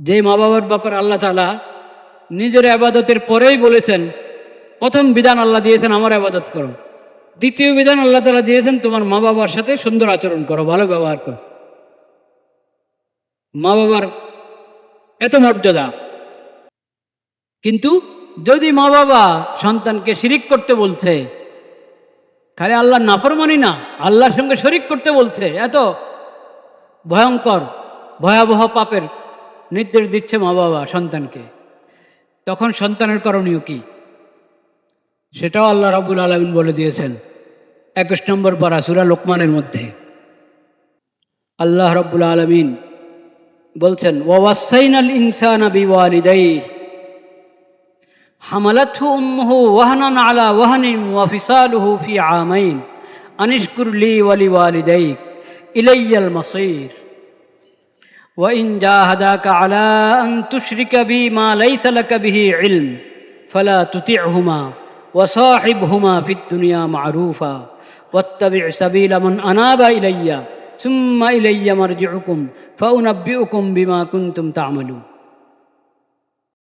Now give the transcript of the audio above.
যে মা বাবার ব্যাপারে আল্লাহ তাআলা নিজের ইবাদতের পরেই বলেছেন, প্রথম বিধান আল্লাহ দিয়েছেন আমার ইবাদত করো, দ্বিতীয় বিধান আল্লাহ তাআলা দিয়েছেন তোমার মা বাবার সাথে সুন্দর আচরণ করো, ভালো ব্যবহার করো। মা বাবার এত মর্যাদা। কিন্তু যদি মা বাবা সন্তানকে শিরিক করতে বলছে, খালি আল্লাহর নাফরমানি না, আল্লাহর সঙ্গে শরিক করতে বলছে, এত ভয়ঙ্কর ভয়াবহ পাপের নির্দেশ দিচ্ছে মা বাবা সন্তানকে, তখন সন্তানের করণীয় কি সেটাও আল্লাহ রাব্বুল আলামিন বলে দিয়েছেন 21 নম্বর পারা সূরা লোকমানের মধ্যে। আল্লাহ রাব্বুল আলামিন বলছেন, ওয়াসাইনাল ইনসানা বিওয়ালিদাইহি হামালাতহু উম্মুহু ওয়াহনান আলা ওয়াহনিন ওয়া ফিসালুহু ফি আমাইন আনিশকুর লি ওয়া লিওয়ালিদাইক ইলাইয়াল মাসীর ওয়া ইন জাহাদাকা আলা আন তুশরিকা বি মা লাইসা লাকা বিহি ইলম ফালা তুতি'হুমা ওয়া সাহিবহুমা ফিদ দুনিয়া মা'রুফা ওয়াত্তাবি' সাবিলা মান আনাবা ইলাইয়া সুম্মা ইলাইয়া মারজি'ুকুম ফাউনাব্বিউকুম বিমা কুনতুম তা'মালুন।